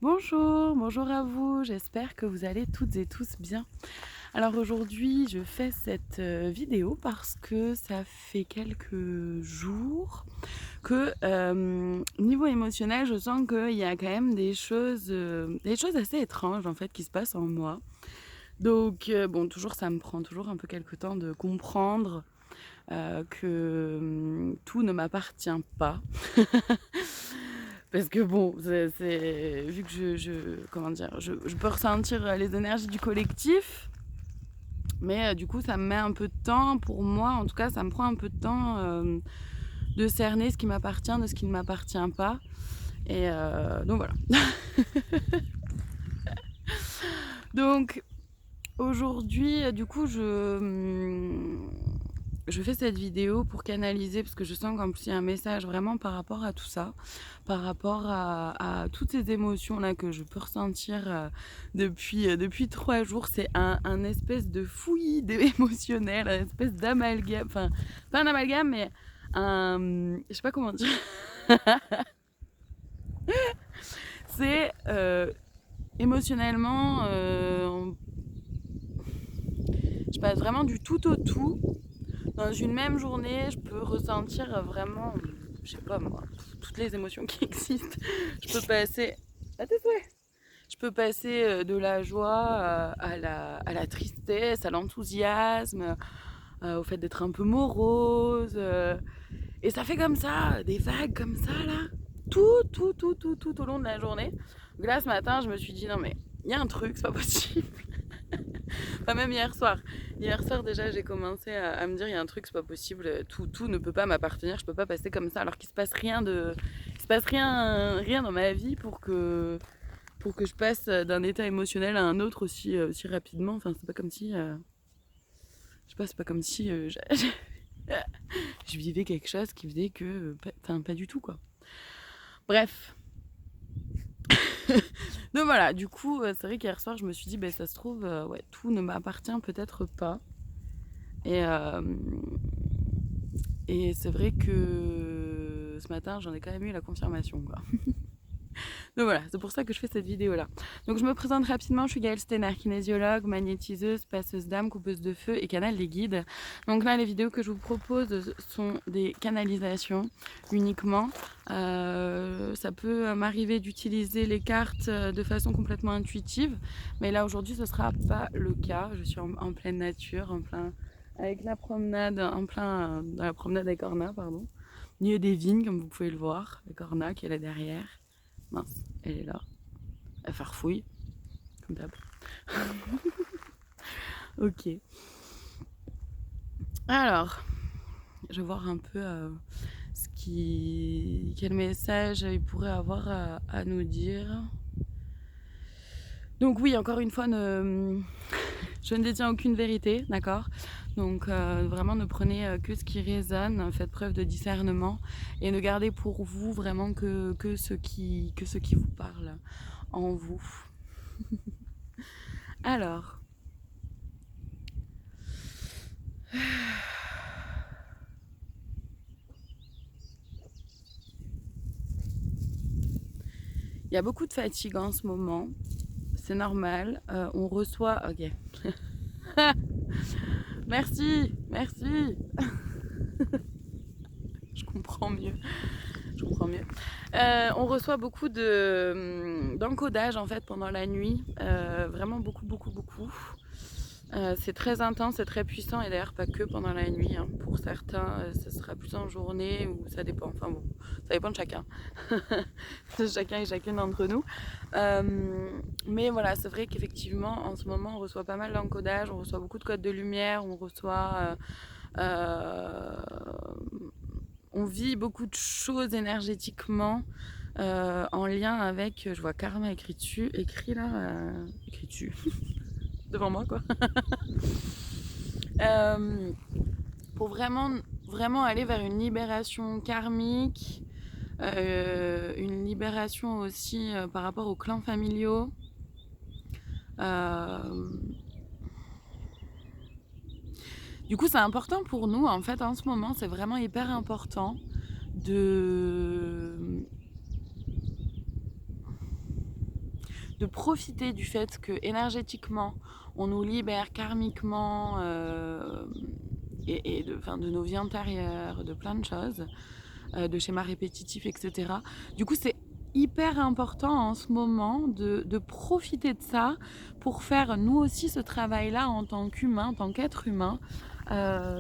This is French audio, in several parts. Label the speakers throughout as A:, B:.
A: Bonjour à vous, j'espère que vous allez toutes et tous bien. Alors aujourd'hui, je fais cette vidéo parce que ça fait quelques jours que niveau émotionnel, je sens qu'il y a quand même des choses assez étranges en fait qui se passent en moi. Donc bon, toujours ça me prend toujours un peu quelque temps de comprendre que tout ne m'appartient pas. Parce que bon, vu que comment dire, je peux ressentir les énergies du collectif, mais du coup, ça me met un peu de temps pour moi, en tout cas, ça me prend un peu de temps de cerner ce qui m'appartient de ce qui ne m'appartient pas. Et donc voilà. Donc aujourd'hui, du coup, je fais cette vidéo pour canaliser, parce que je sens qu'en plus il y a un message vraiment par rapport à tout ça, par rapport à toutes ces émotions-là que je peux ressentir depuis 3 jours. C'est un espèce de fouillis émotionnel, un espèce d'amalgame, enfin, pas un amalgame, mais je sais pas comment dire. C'est émotionnellement, je passe vraiment du tout au tout. Dans une même journée, je peux ressentir vraiment, je sais pas moi, toutes les émotions qui existent. Je peux passer à tes souhaits. Je peux passer de la joie à la tristesse, à l'enthousiasme, au fait d'être un peu morose. Et ça fait comme ça, des vagues comme ça là, tout au long de la journée. Donc là, ce matin, je me suis dit non mais il y a un truc, c'est pas possible. Enfin, même hier soir. Hier soir, déjà, j'ai commencé à me dire, il y a un truc, c'est pas possible, tout ne peut pas m'appartenir, je peux pas passer comme ça, alors qu'il se passe rien il se passe rien dans ma vie pour que je passe d'un état émotionnel à un autre aussi rapidement. Enfin, c'est pas comme si, je sais pas, c'est pas comme si je vivais quelque chose qui faisait que, enfin, pas du tout, quoi. Bref. Donc voilà, du coup, c'est vrai qu'hier soir, je me suis dit, ben, ça se trouve, ouais, tout ne m'appartient peut-être pas. Et, et c'est vrai que ce matin, j'en ai quand même eu la confirmation, quoi. Donc voilà, c'est pour ça que je fais cette vidéo-là. Donc je me présente rapidement, je suis Gaëlle Steiner, kinésiologue, magnétiseuse, passeuse d'âme, coupeuse de feu et canal des guides. Donc là, les vidéos que je vous propose sont des canalisations uniquement. Ça peut m'arriver d'utiliser les cartes de façon complètement intuitive, mais là aujourd'hui, ce ne sera pas le cas. Je suis en pleine nature, avec la promenade, dans la promenade avec Orna, pardon. Au milieu des vignes, comme vous pouvez le voir, avec Orna qui est là derrière. Mince, elle est là. Elle farfouille, comme d'hab. Ok. Alors, je vais voir un peu quel message il pourrait avoir à nous dire. Donc oui, encore une fois, je ne détiens aucune vérité, d'accord. Donc vraiment ne prenez que ce qui résonne, faites preuve de discernement et ne gardez pour vous vraiment que ce qui vous parle en vous. Alors, il y a beaucoup de fatigue en ce moment, c'est normal. On reçoit. Ok. Merci, merci. Je comprends mieux. Je comprends mieux. On reçoit beaucoup d'encodage en fait pendant la nuit, vraiment beaucoup. C'est très intense et très puissant, et d'ailleurs pas que pendant la nuit, hein. Pour certains, ce sera plus en journée, ou ça dépend, enfin bon, ça dépend de chacun, de chacun et chacune d'entre nous. Mais voilà, c'est vrai qu'effectivement, en ce moment, on reçoit pas mal d'encodage, on reçoit beaucoup de codes de lumière, on vit beaucoup de choses énergétiquement en lien avec, je vois karma écrit là, écrit dessus, devant moi quoi. Pour vraiment aller vers une libération karmique, une libération aussi par rapport aux clans familiaux. Du coup, c'est important pour nous, en fait, en ce moment, c'est vraiment hyper important de de profiter du fait que énergétiquement, on nous libère karmiquement et de nos vies antérieures, de plein de choses, de schémas répétitifs, etc. Du coup, c'est hyper important en ce moment de profiter de ça pour faire nous aussi ce travail-là en tant qu'humain, en tant qu'être humain,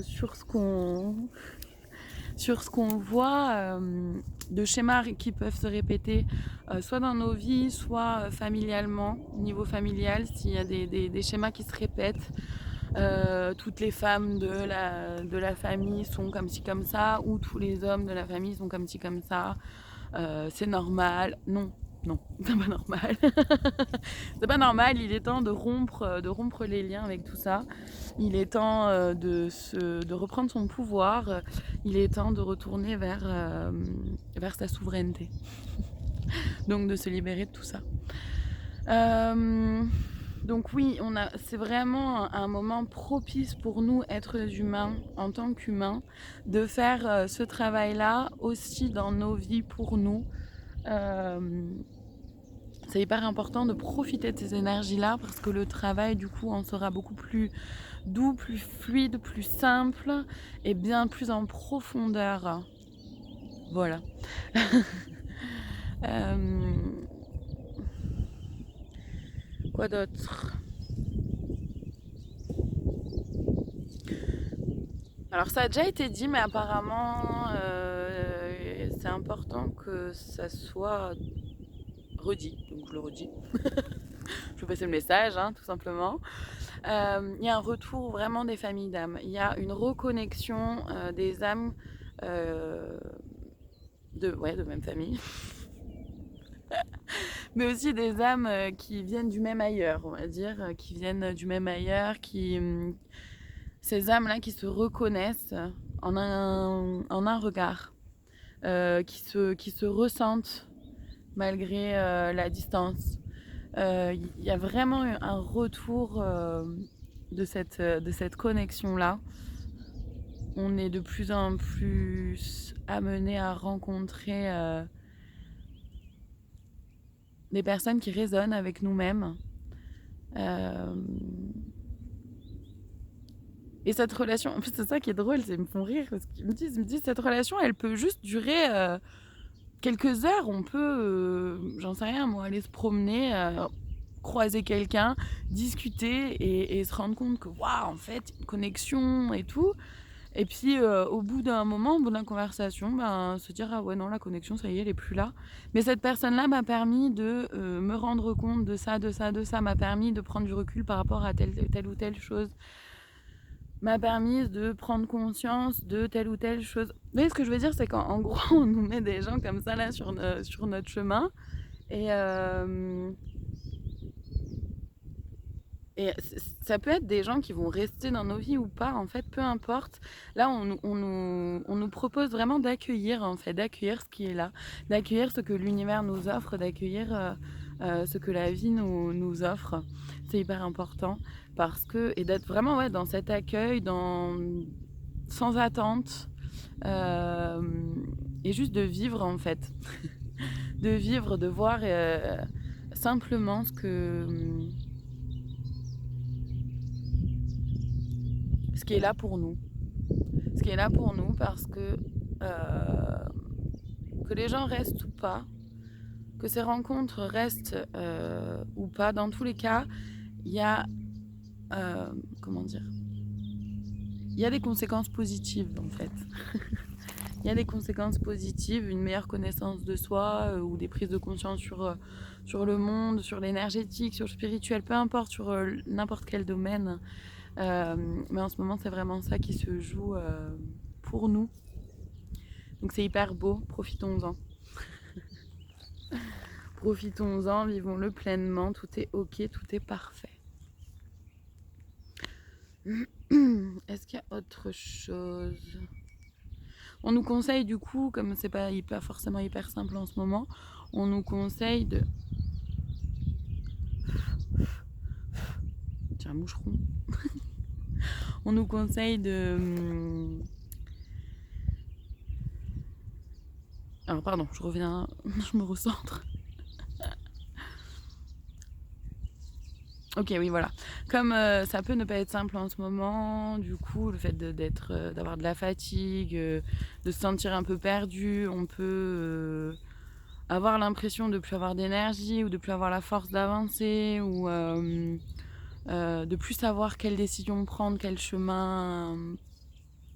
A: sur ce qu'on voit de schémas qui peuvent se répéter soit dans nos vies, soit familialement, au niveau familial, s'il y a des schémas qui se répètent. Toutes les femmes de la famille sont comme ci comme ça, ou tous les hommes de la famille sont comme ci comme ça. C'est normal. Non, non, c'est pas normal. C'est pas normal, il est temps de rompre les liens avec tout ça. Il est temps de reprendre son pouvoir. Il est temps de retourner vers sa souveraineté. Donc de se libérer de tout ça. Donc oui, c'est vraiment un moment propice pour nous, êtres humains, en tant qu'humains, de faire ce travail-là aussi dans nos vies pour nous. C'est hyper important de profiter de ces énergies-là parce que le travail, du coup, en sera beaucoup plus doux, plus fluide, plus simple et bien plus en profondeur. Voilà. Quoi d'autre ? Alors ça a déjà été dit, mais apparemment c'est important que ça soit redit, donc je le redis. Je vais passer le message, hein, tout simplement. Il y a un retour vraiment des familles d'âmes. Il y a une reconnexion des âmes de même famille. Mais aussi des âmes qui viennent du même ailleurs, on va dire, qui viennent du même ailleurs, ces âmes-là qui se reconnaissent en un regard, qui se ressentent malgré la distance. Il y a vraiment un retour de cette connexion-là. On est de plus en plus amené à rencontrer des personnes qui résonnent avec nous-mêmes. Et cette relation, en fait, c'est ça qui est drôle, ils me font rire parce qu'ils me disent cette relation, elle peut juste durer quelques heures. On peut, j'en sais rien, moi, aller se promener, croiser quelqu'un, discuter et se rendre compte que, waouh, en fait, une connexion et tout. Et puis, au bout d'un moment, au bout d'une conversation, se dire, ah ouais, non, la connexion, ça y est, elle est plus là. Mais cette personne-là m'a permis de me rendre compte de ça, m'a permis de prendre du recul par rapport à telle ou telle chose, m'a permis de prendre conscience de telle ou telle chose. Vous voyez, ce que je veux dire, c'est qu'en gros, on nous met des gens comme ça, là, sur notre chemin. Et ça peut être des gens qui vont rester dans nos vies ou pas, en fait, peu importe. Là, on nous propose vraiment d'accueillir, en fait, d'accueillir ce qui est là, d'accueillir ce que l'univers nous offre, d'accueillir ce que la vie nous offre. C'est hyper important et d'être vraiment dans cet accueil, sans attente, et juste de vivre, en fait. De vivre, de voir simplement ce qui est là pour nous. Ce qui est là pour nous parce que les gens restent ou pas, que ces rencontres restent ou pas, dans tous les cas, il y a comment dire, il y a des conséquences positives en fait. Il y a des conséquences positives, une meilleure connaissance de soi ou des prises de conscience sur le monde, sur l'énergétique, sur le spirituel, peu importe, sur n'importe quel domaine. Mais en ce moment, c'est vraiment ça qui se joue pour nous. Donc c'est hyper beau, profitons-en. Profitons-en, vivons-le pleinement, tout est ok, tout est parfait. Est-ce qu'il y a autre chose ? On nous conseille du coup, comme c'est pas forcément hyper simple en ce moment, on nous conseille de... Tiens, un moucheron. On nous conseille de... Alors pardon, je reviens, je me recentre. Ok, oui, voilà. Comme ça peut ne pas être simple en ce moment, du coup, le fait d'avoir de la fatigue, de se sentir un peu perdu, on peut avoir l'impression de plus avoir d'énergie ou de plus avoir la force d'avancer ou de plus savoir quelle décision prendre,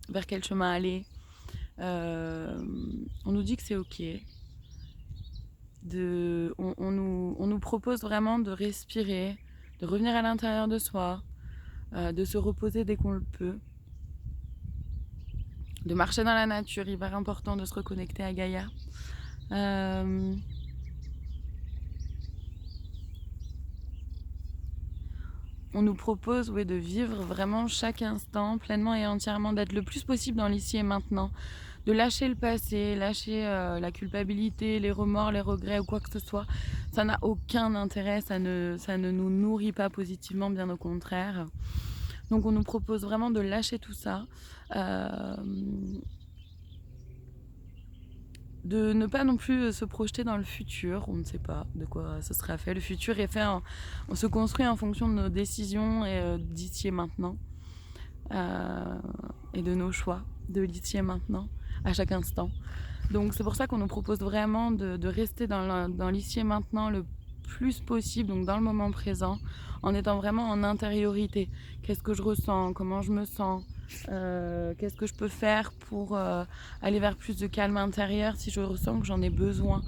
A: vers quel chemin aller. On nous dit que c'est ok. On nous propose vraiment de respirer, de revenir à l'intérieur de soi, de se reposer dès qu'on le peut, de marcher dans la nature, hyper important de se reconnecter à Gaïa. On nous propose de vivre vraiment chaque instant pleinement et entièrement, d'être le plus possible dans l'ici et maintenant, de lâcher le passé, lâcher la culpabilité, les remords, les regrets ou quoi que ce soit. Ça n'a aucun intérêt, ça ne nous nourrit pas positivement, bien au contraire. Donc on nous propose vraiment de lâcher tout ça, de ne pas non plus se projeter dans le futur. On ne sait pas de quoi ce sera fait. Le futur est fait, on se construit en fonction de nos décisions et d'ici et maintenant, et de nos choix de l'ici et maintenant, à chaque instant. Donc c'est pour ça qu'on nous propose vraiment de rester dans l'ici et maintenant le plus possible, donc dans le moment présent, en étant vraiment en intériorité. Qu'est-ce que je ressens? Comment je me sens? Qu'est-ce que je peux faire pour aller vers plus de calme intérieur si je ressens que j'en ai besoin?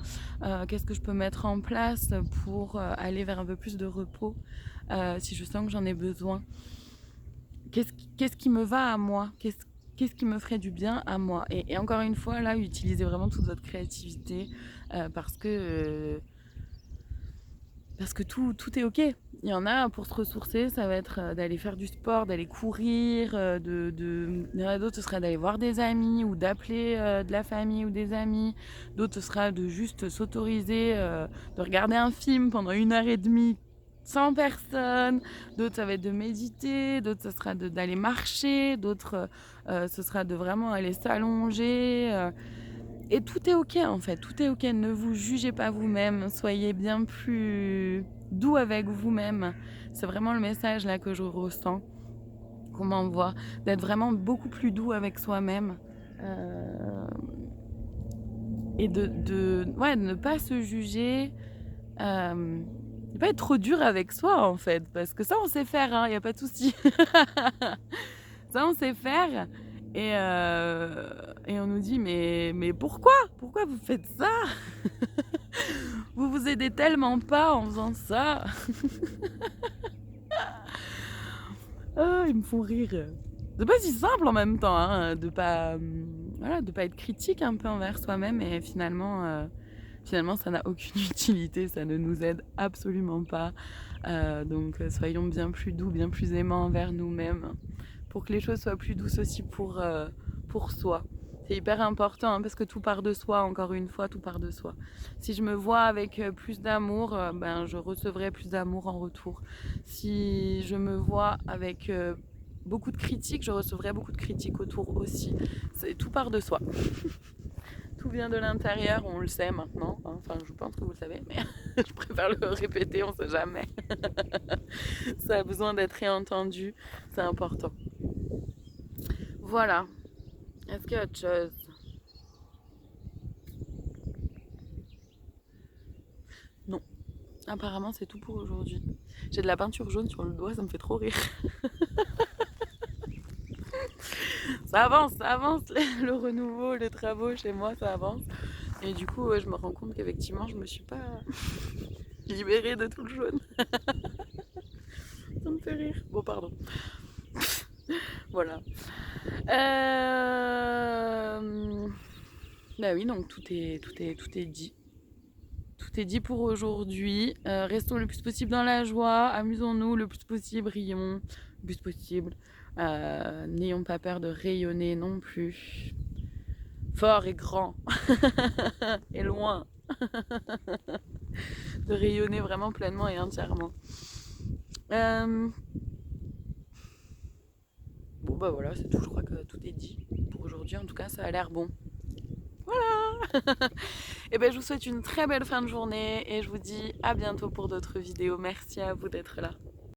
A: Qu'est-ce que je peux mettre en place pour aller vers un peu plus de repos si je sens que j'en ai besoin? Qu'est-ce qui me va à moi? Qu'est-ce qui me ferait du bien à moi? Et encore une fois, là, utilisez vraiment toute votre créativité parce que tout est ok. Il y en a pour se ressourcer, ça va être d'aller faire du sport, d'aller courir, il y en a d'autres, ce sera d'aller voir des amis ou d'appeler de la famille ou des amis. D'autres, ce sera de juste s'autoriser, de regarder un film pendant 1 heure et demie sans personne. D'autres, ça va être de méditer. D'autres, ça sera d'aller marcher. D'autres, ce sera de vraiment aller s'allonger. Et tout est ok en fait, tout est ok. Ne vous jugez pas vous-même, soyez bien plus doux avec vous-même. C'est vraiment le message là que je ressens, qu'on m'envoie, d'être vraiment beaucoup plus doux avec soi-même et de ne pas se juger, de pas être trop dur avec soi en fait, parce que ça on sait faire, hein, y a pas de souci. Ça on sait faire. Et on nous dit mais pourquoi vous faites ça? Vous vous aidez tellement pas en faisant ça. Ah, ils me font rire. C'est pas si simple en même temps, hein, de pas être critique un peu envers soi-même, et finalement ça n'a aucune utilité, ça ne nous aide absolument pas. Donc soyons bien plus doux, bien plus aimants envers nous-mêmes, pour que les choses soient plus douces aussi pour soi. C'est hyper important, hein, parce que tout part de soi, encore une fois, tout part de soi. Si je me vois avec plus d'amour, je recevrai plus d'amour en retour. Si je me vois avec beaucoup de critiques, je recevrai beaucoup de critiques autour aussi. Tout part de soi. Tout vient de l'intérieur, on le sait maintenant. Enfin, je pense que vous le savez, mais je préfère le répéter, on sait jamais. Ça a besoin d'être réentendu, c'est important. Voilà. Est-ce qu'il y a autre chose? Non. Apparemment, c'est tout pour aujourd'hui. J'ai de la peinture jaune sur le doigt, ça me fait trop rire. Ça avance, le renouveau, les travaux chez moi, ça avance. Et du coup, je me rends compte qu'effectivement, je me suis pas libérée de tout le jaune. Ça me fait rire. Bon, pardon. Voilà. Bah oui, donc tout est dit. Tout est dit pour aujourd'hui. Restons le plus possible dans la joie, amusons-nous le plus possible, rions le plus possible. N'ayons pas peur de rayonner non plus. Fort et grand. Et loin. De rayonner vraiment pleinement et entièrement. Bon bah voilà, c'est tout, je crois que tout est dit pour aujourd'hui. En tout cas, ça a l'air bon. Voilà. Et ben je vous souhaite une très belle fin de journée et je vous dis à bientôt pour d'autres vidéos. Merci à vous d'être là.